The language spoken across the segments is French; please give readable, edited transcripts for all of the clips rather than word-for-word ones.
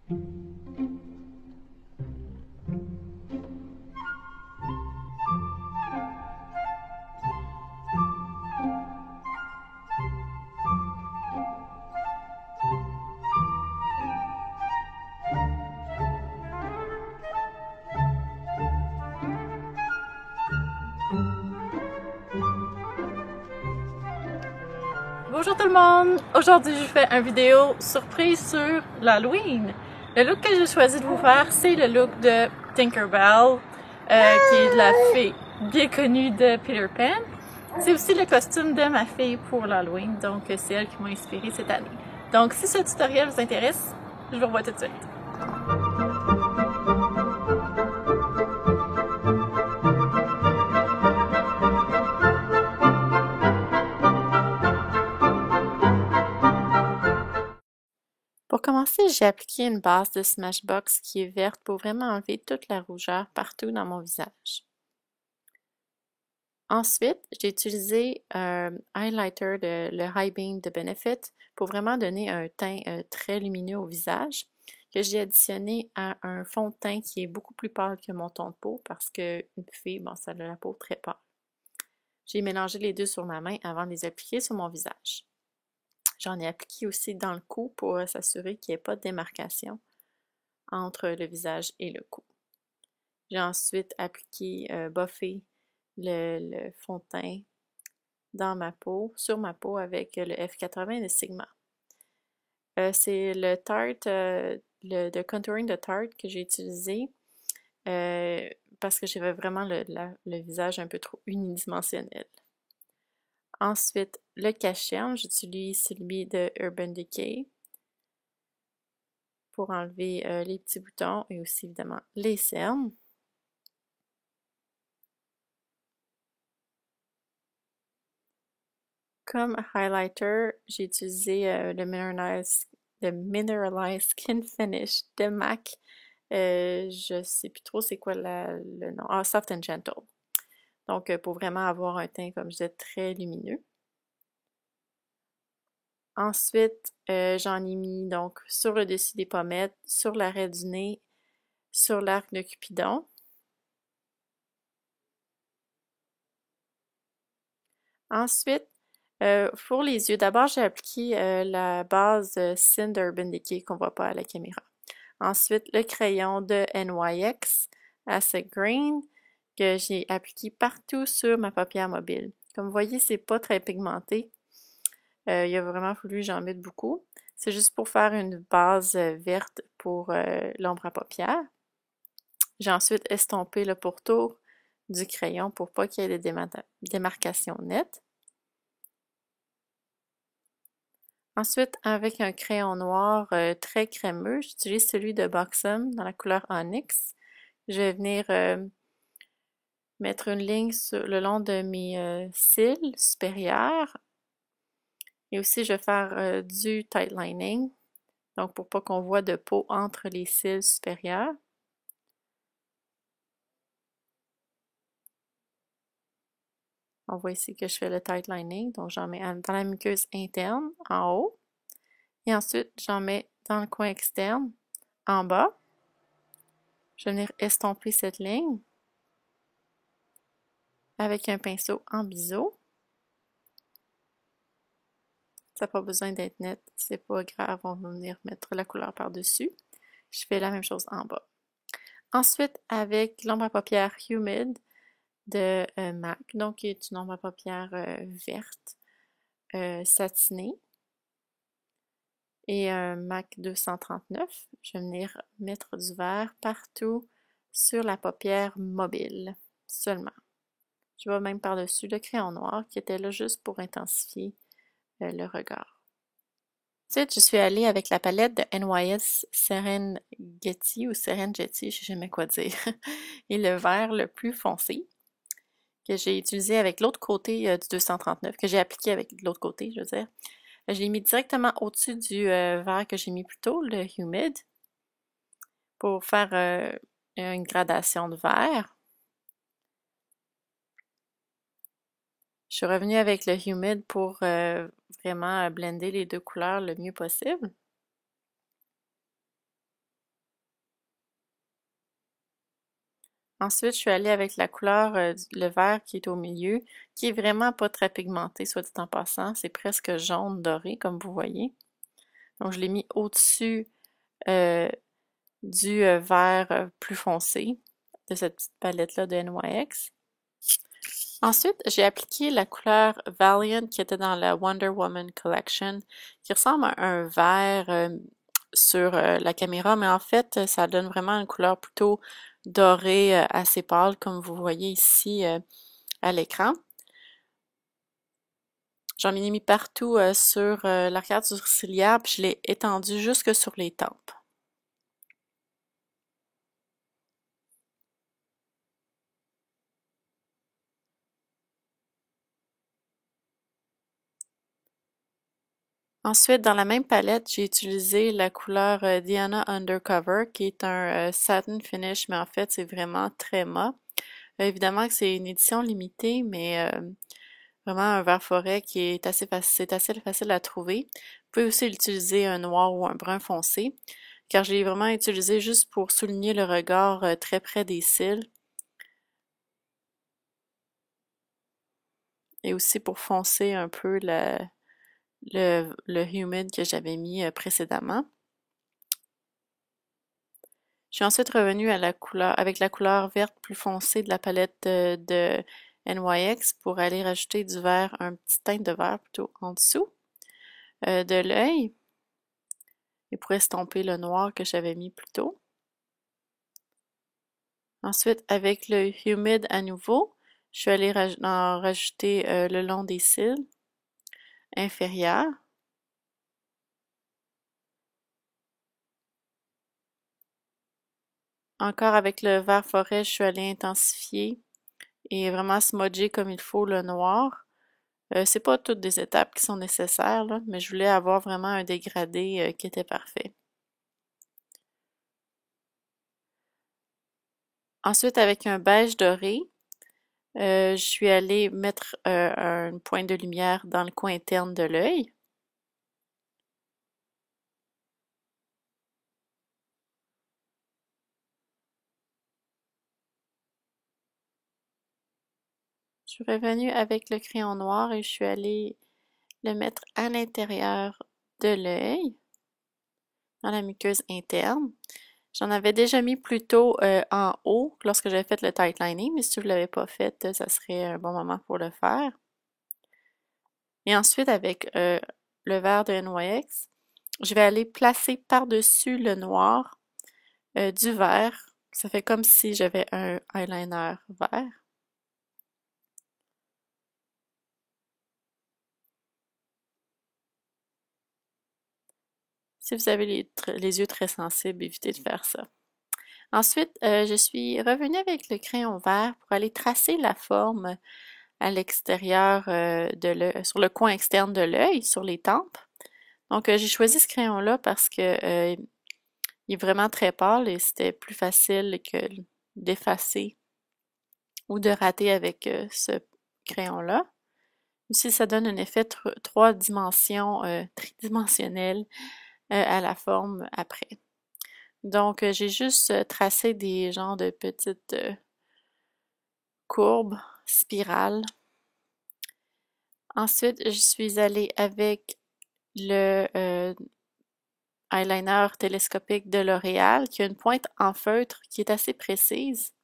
Bonjour tout le monde! Aujourd'hui, je fais une vidéo surprise sur l'Halloween. Le look que j'ai choisi de vous faire, c'est le look de Tinkerbell, qui est la fée bien connue de Peter Pan. C'est aussi le costume de ma fille pour l'Halloween, donc c'est elle qui m'a inspirée cette année. Donc si ce tutoriel vous intéresse, je vous revois tout de suite. Pour commencer, j'ai appliqué une base de Smashbox qui est verte pour vraiment enlever toute la rougeur partout dans mon visage. Ensuite, j'ai utilisé un highlighter le High Beam de Benefit pour vraiment donner un teint très lumineux au visage, que j'ai additionné à un fond de teint qui est beaucoup plus pâle que mon ton de peau parce qu'une fille, bon, ça a la peau très pâle. J'ai mélangé les deux sur ma main avant de les appliquer sur mon visage. J'en ai appliqué aussi dans le cou pour s'assurer qu'il n'y ait pas de démarcation entre le visage et le cou. J'ai ensuite appliqué, buffé le fond de teint dans ma peau, sur ma peau avec le F80 de Sigma. C'est le Tarte, le contouring de Tarte que j'ai utilisé parce que j'avais vraiment le visage un peu trop unidimensionnel. Ensuite, le cache-cerne, j'utilise celui de Urban Decay pour enlever les petits boutons et aussi évidemment les cernes. Comme highlighter, j'ai utilisé le Mineralized Skin Finish de MAC. Je sais plus trop c'est quoi le nom. Ah, Soft and Gentle. Donc, pour vraiment avoir un teint, comme je disais, très lumineux. Ensuite, j'en ai mis donc sur le dessus des pommettes, sur l'arrêt du nez, sur l'arc de Cupidon. Ensuite, pour les yeux, d'abord j'ai appliqué la base Cinder Urban Decay qu'on voit pas à la caméra. Ensuite, le crayon de NYX Acid Green que j'ai appliqué partout sur ma paupière mobile. Comme vous voyez, c'est pas très pigmenté. Il a vraiment fallu que j'en mette beaucoup. C'est juste pour faire une base verte pour l'ombre à paupières. J'ai ensuite estompé le pourtour du crayon pour pas qu'il y ait des démarcations nettes. Ensuite, avec un crayon noir très crémeux, j'utilise celui de Buxom dans la couleur Onyx. Je vais venir mettre une ligne le long de mes cils supérieurs. Et aussi, je vais faire du tight lining, donc pour pas qu'on voit de peau entre les cils supérieurs. On voit ici que je fais le tight lining, donc j'en mets dans la muqueuse interne, en haut. Et ensuite, j'en mets dans le coin externe, en bas. Je vais venir estomper cette ligne avec un pinceau en biseau. Ça n'a pas besoin d'être net, c'est pas grave, on va venir mettre la couleur par-dessus. Je fais la même chose en bas. Ensuite, avec l'ombre à paupières Humid de MAC, donc qui est une ombre à paupières verte satinée, et un MAC 239, je vais venir mettre du vert partout sur la paupière mobile, seulement. Je vais même par-dessus le crayon noir qui était là juste pour intensifier le regard. Ensuite, je suis allée avec la palette de NYX Serengeti ou Serengeti, je ne sais jamais quoi dire, et le vert le plus foncé que j'ai utilisé avec l'autre côté du 239, que j'ai appliqué avec l'autre côté, je veux dire. Je l'ai mis directement au-dessus du vert que j'ai mis plus tôt, le Humid, pour faire une gradation de vert. Je suis revenue avec le Humid pour vraiment blender les deux couleurs le mieux possible. Ensuite, je suis allée avec la couleur, le vert qui est au milieu, qui est vraiment pas très pigmenté, soit dit en passant. C'est presque jaune doré, comme vous voyez. Donc, je l'ai mis au-dessus euh, du vert plus foncé de cette petite palette-là de NYX. Ensuite, j'ai appliqué la couleur Valiant qui était dans la Wonder Woman Collection, qui ressemble à un vert sur la caméra, mais en fait, ça donne vraiment une couleur plutôt dorée, assez pâle, comme vous voyez ici à l'écran. J'en ai mis partout sur l'arcade sourcilière, puis je l'ai étendu jusque sur les tempes. Ensuite, dans la même palette, j'ai utilisé la couleur Diana Undercover, qui est un satin finish, mais en fait, c'est vraiment très mat. Évidemment que c'est une édition limitée, mais vraiment un vert forêt qui est assez facile, c'est assez facile à trouver. Vous pouvez aussi utiliser un noir ou un brun foncé, car je l'ai vraiment utilisé juste pour souligner le regard très près des cils et aussi pour foncer un peu le humid que j'avais mis précédemment. Je suis ensuite revenue à la couleur, avec la couleur verte plus foncée de la palette de NYX pour aller rajouter du vert, un petit teinte de vert plutôt en dessous de l'œil et pour estomper le noir que j'avais mis plus tôt. Ensuite, avec le humid à nouveau, je suis allée en rajouter le long des cils inférieurs. Encore avec le vert forêt, je suis allée intensifier et vraiment smudger comme il faut le noir. C'est pas toutes des étapes qui sont nécessaires, là, mais je voulais avoir vraiment un dégradé qui était parfait. Ensuite, avec un beige doré, je suis allée mettre une pointe de lumière dans le coin interne de l'œil. Je suis revenue avec le crayon noir et je suis allée le mettre à l'intérieur de l'œil, dans la muqueuse interne. J'en avais déjà mis plus tôt en haut lorsque j'avais fait le tight lining, mais si vous ne l'avez pas fait, ça serait un bon moment pour le faire. Et ensuite, avec le vert de NYX, je vais aller placer par-dessus le noir du vert. Ça fait comme si j'avais un eyeliner vert. Si vous avez les yeux très sensibles, évitez de faire ça. Ensuite, je suis revenue avec le crayon vert pour aller tracer la forme à l'extérieur de l'œil, sur le coin externe de l'œil, sur les tempes. Donc, j'ai choisi ce crayon-là parce que il est vraiment très pâle et c'était plus facile que d'effacer ou de rater avec ce crayon-là. Aussi, ça donne un effet trois dimensions, tridimensionnel à la forme après. Donc, j'ai juste tracé des genres de petites courbes, spirales. Ensuite, je suis allée avec le eyeliner télescopique de L'Oréal qui a une pointe en feutre qui est assez précise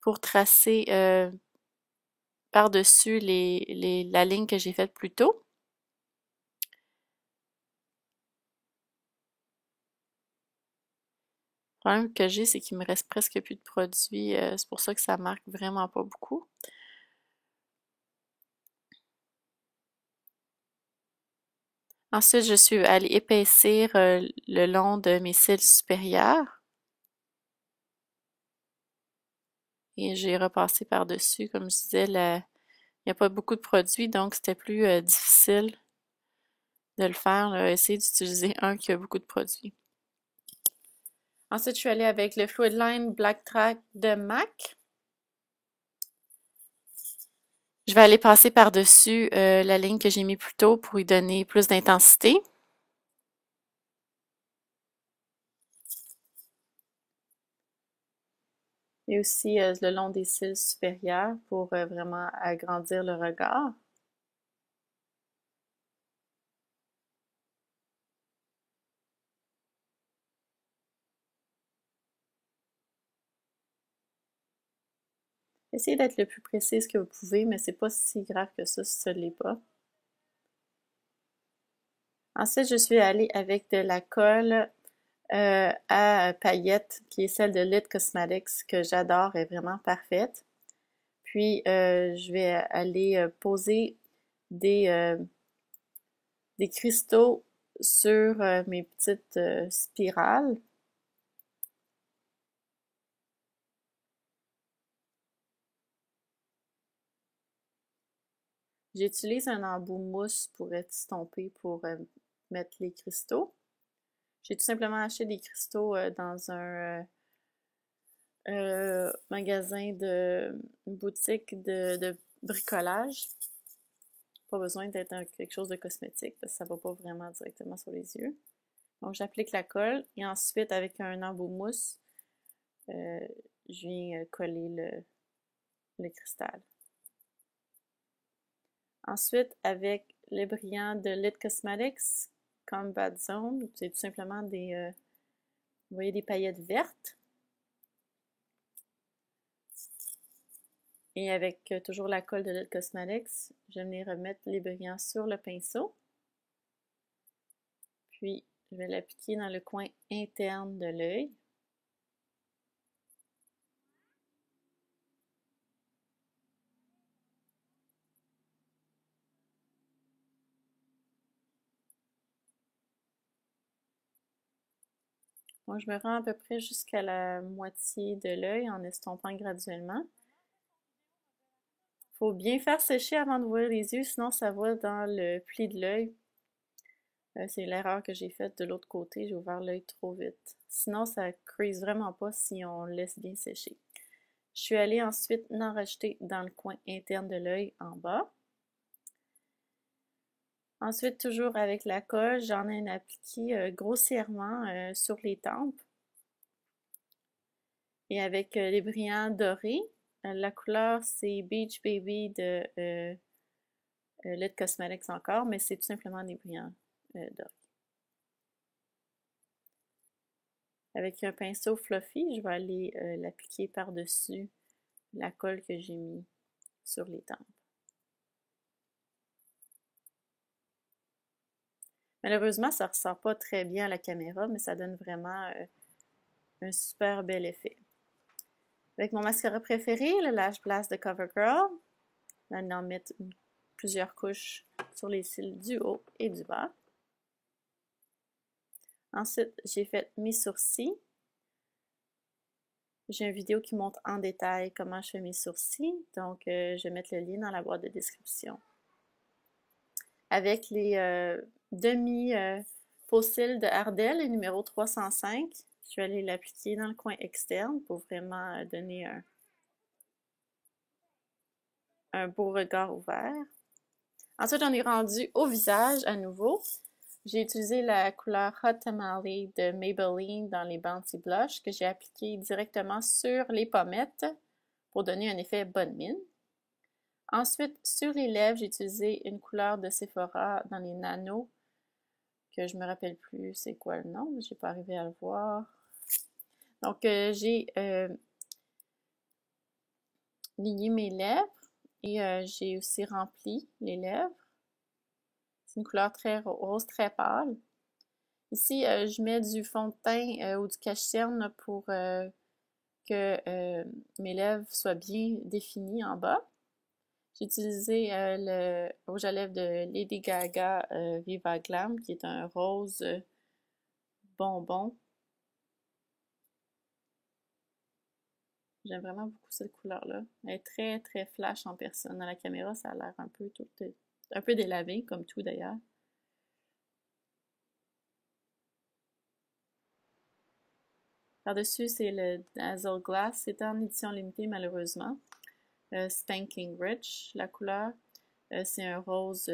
pour tracer par-dessus la ligne que j'ai faite plus tôt. Le problème que j'ai, c'est qu'il me reste presque plus de produits. C'est pour ça que ça marque vraiment pas beaucoup. Ensuite, je suis allée épaissir le long de mes cils supérieurs. Et j'ai repassé par-dessus. Comme je disais, il n'y a pas beaucoup de produits, donc c'était plus difficile de le faire. Là. Essayer d'utiliser un qui a beaucoup de produits. Ensuite, je suis allée avec le Fluid Line Black Track de MAC. Je vais aller passer par-dessus la ligne que j'ai mis plus tôt pour y donner plus d'intensité. Et aussi le long des cils supérieurs pour vraiment agrandir le regard. Essayez d'être le plus précise que vous pouvez, mais c'est pas si grave que ça si ça ne l'est pas. Ensuite, je suis allée avec de la colle à paillettes, qui est celle de Lit Cosmetics, que j'adore, est vraiment parfaite. Puis, je vais aller poser des, euh, des cristaux sur mes petites spirales. J'utilise un embout mousse pour estomper pour mettre les cristaux. J'ai tout simplement acheté des cristaux dans un magasin une boutique de bricolage. Pas besoin d'être quelque chose de cosmétique parce que ça va pas vraiment directement sur les yeux. Donc j'applique la colle et ensuite avec un embout mousse, euh, je viens coller le cristal. Ensuite, avec le brillant de Lit Cosmetics Combat Zone, c'est tout simplement vous voyez des paillettes vertes. Et avec toujours la colle de Lit Cosmetics, je vais venir remettre les brillants sur le pinceau. Puis, je vais l'appliquer dans le coin interne de l'œil. Donc, je me rends à peu près jusqu'à la moitié de l'œil en estompant graduellement. Il faut bien faire sécher avant d'ouvrir les yeux, sinon ça va dans le pli de l'œil. C'est l'erreur que j'ai faite de l'autre côté, j'ai ouvert l'œil trop vite. Sinon, ça ne crease vraiment pas si on laisse bien sécher. Je suis allée ensuite en rajouter dans le coin interne de l'œil en bas. Ensuite, toujours avec la colle, j'en ai appliqué grossièrement sur les tempes. Et avec les brillants dorés, la couleur c'est Beach Baby de Lit Cosmetics encore, mais c'est tout simplement des brillants dorés. Avec un pinceau fluffy, je vais aller l'appliquer par-dessus la colle que j'ai mis sur les tempes. Malheureusement, ça ne ressort pas très bien à la caméra, mais ça donne vraiment un super bel effet. Avec mon mascara préféré, le Lash Blast de CoverGirl, je vais en mettre plusieurs couches sur les cils du haut et du bas. Ensuite, j'ai fait mes sourcils. J'ai une vidéo qui montre en détail comment je fais mes sourcils, donc je vais mettre le lien dans la boîte de description. Avec les demi-faux cils de Ardell, le numéro 305, je vais aller l'appliquer dans le coin externe pour vraiment donner un beau regard ouvert. Ensuite, on est rendu au visage à nouveau. J'ai utilisé la couleur Hot Tamale de Maybelline dans les Bouncy Blush que j'ai appliqué directement sur les pommettes pour donner un effet bonne mine. Ensuite, sur les lèvres, j'ai utilisé une couleur de Sephora dans les Nano que je me rappelle plus c'est quoi le nom, j'ai pas arrivé à le voir. Donc, j'ai ligné mes lèvres et j'ai aussi rempli les lèvres. C'est une couleur très rose, très pâle. Ici, je mets du fond de teint ou du cache-cerne pour que mes lèvres soient bien définies en bas. J'ai utilisé le rouge à lèvres de Lady Gaga Viva Glam, qui est un rose bonbon. J'aime vraiment beaucoup cette couleur-là. Elle est très, très flash en personne. À la caméra, ça a l'air un peu délavé, comme tout d'ailleurs. Par-dessus, c'est le Dazzle Glass. C'est en édition limitée, malheureusement. Spanking Rich, la couleur. C'est un rose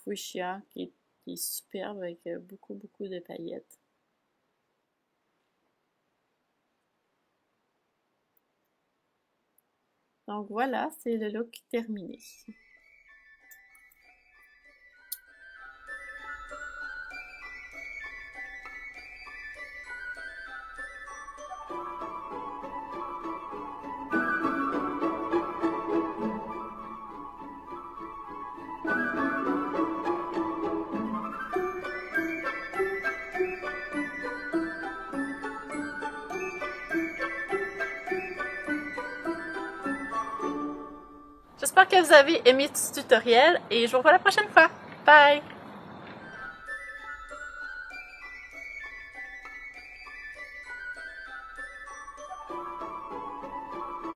fuchsia qui est superbe avec beaucoup, beaucoup de paillettes. Donc voilà, c'est le look terminé. J'espère que vous avez aimé ce tutoriel et je vous revois la prochaine fois. Bye!